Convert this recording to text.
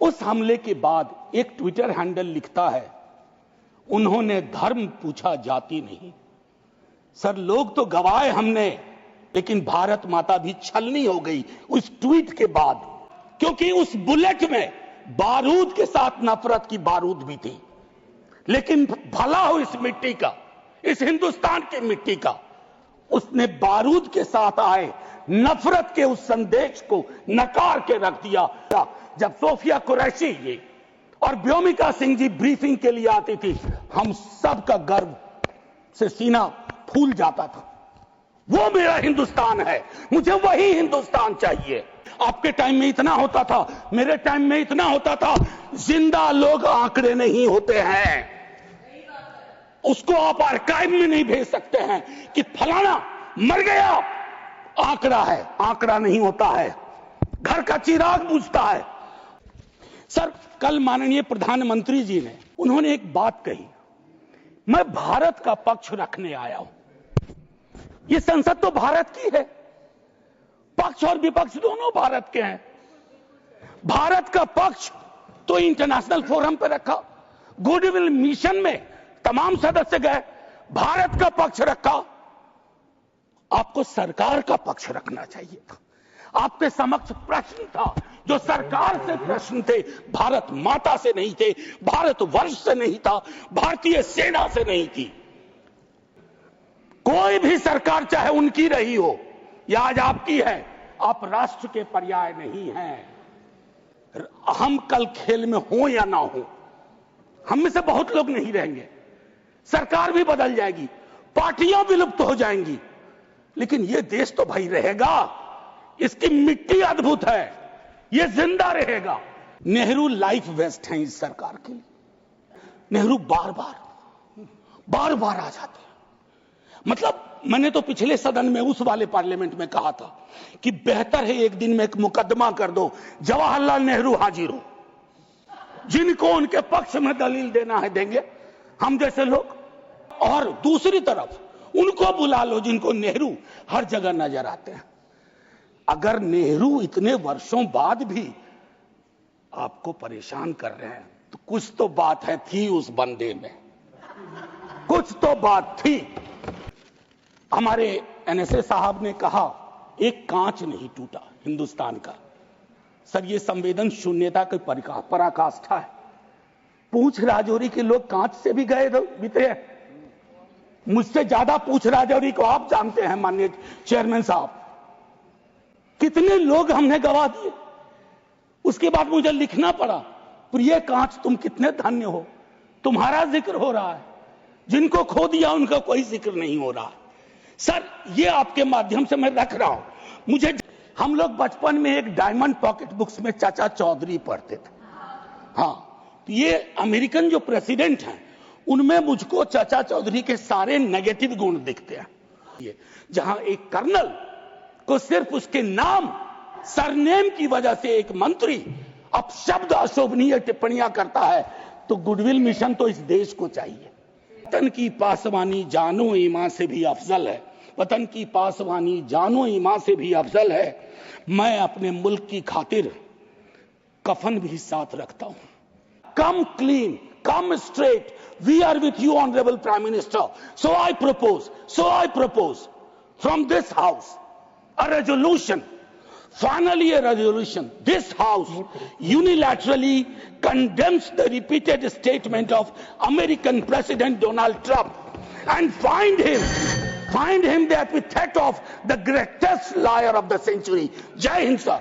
उस हमले के बाद एक ट्विटर हैंडल लिखता है, उन्होंने धर्म पूछा, जाति नहीं। सर, लोग तो गवाए हमने, लेकिन भारत माता भी छलनी हो गई उस ट्वीट के बाद, क्योंकि उस बुलेट में बारूद के साथ नफरत की बारूद भी थी। लेकिन भला हो इस मिट्टी का, इस हिंदुस्तान की मिट्टी का, उसने बारूद के साथ आए नफरत के उस संदेश को नकार के रख दिया। जब सोफिया कुरैशी जी और व्योमिका सिंह जी ब्रीफिंग के लिए आती थी, हम सब का गर्व से सीना फूल जाता था। वो मेरा हिंदुस्तान है, मुझे वही हिंदुस्तान चाहिए। आपके टाइम में इतना होता था, मेरे टाइम में इतना होता था। जिंदा लोग आंकड़े नहीं होते हैं, उसको आप आर्काइव में नहीं भेज सकते हैं कि फलाना मर गया, आंकड़ा है, आंकड़ा नहीं होता है। घर का चिराग बुझता है। सर, कल माननीय प्रधानमंत्री जी ने, उन्होंने एक बात कही, मैं भारत का पक्ष रखने आया हूं। ये संसद तो भारत की है, पक्ष और विपक्ष दोनों भारत के हैं। भारत का पक्ष तो इंटरनेशनल फोरम पर रखा, गुडविल मिशन में तमाम सदस्य गए, भारत का पक्ष रखा। आपको सरकार का पक्ष रखना चाहिए था। आपके समक्ष प्रश्न था, जो सरकार से प्रश्न थे, भारत माता से नहीं थे, भारत वर्ष से नहीं था, भारतीय सेना से नहीं थी। कोई भी सरकार चाहे उनकी रही हो या आज आपकी है, आप राष्ट्र के पर्याय नहीं हैं। हम कल खेल में हो या ना हो, हम में से बहुत लोग नहीं रहेंगे, सरकार भी बदल जाएगी, पार्टियां विलुप्त हो जाएंगी, लेकिन यह देश तो भाई रहेगा। इसकी मिट्टी अद्भुत है, यह जिंदा रहेगा। नेहरू लाइफ वेस्ट हैं इस सरकार के लिए। नेहरू बार बार आ जाते हैं। मतलब मैंने तो पिछले सदन में, उस वाले पार्लियामेंट में कहा था कि बेहतर है एक दिन में एक मुकदमा कर दो, जवाहरलाल नेहरू हाजिर हो, जिनको उनके पक्ष में दलील देना है देंगे, हम जैसे लोग, और दूसरी तरफ उनको बुला लो जिनको नेहरू हर जगह नजर आते हैं। अगर नेहरू इतने वर्षों बाद भी आपको परेशान कर रहे हैं, तो कुछ तो बात है, थी उस बंदे में, कुछ तो बात थी। हमारे एनएसए साहब ने कहा, एक कांच नहीं टूटा हिंदुस्तान का। सर, ये संवेदन शून्यता की पराकाष्ठा है। पूंछ राजौरी के लोग कांच से भी गए बीते हैं। मुझसे ज्यादा पूंछ राजौरी को आप जानते हैं माननीय चेयरमैन साहब। कितने लोग हमने गवा दिए। उसके बाद मुझे लिखना पड़ा, प्रिय कांच तुम कितने धन्य हो, तुम्हारा जिक्र हो रहा है, जिनको खो दिया उनका कोई जिक्र नहीं हो रहा। सर, ये आपके माध्यम से मैं रख रहा हूं। हम लोग बचपन में एक डायमंड पॉकेट बुक्स में चाचा चौधरी पढ़ते थे। हाँ, ये अमेरिकन जो प्रेसिडेंट हैं, उनमें मुझको चाचा चौधरी के सारे नेगेटिव गुण दिखते हैं। जहां एक कर्नल को सिर्फ उसके नाम, सरनेम की वजह से एक मंत्री अपशब्द अशोभनीय टिप्पणियां करता है, तो गुडविल मिशन तो इस देश को चाहिए। वतन की पासवानी जानो ईमान से भी अफजल है, वतन की पासवानी जानो ईमान से भी अफजल है। मैं अपने मुल्क की खातिर कफन भी साथ रखता हूं। कम clean, come straight, we are with you honorable prime minister. So I propose from this house a resolution, finally a resolution. This house unilaterally condemns the repeated statement of American President Donald Trump and find him the epithet of the greatest liar of the century. Jai Hind sir.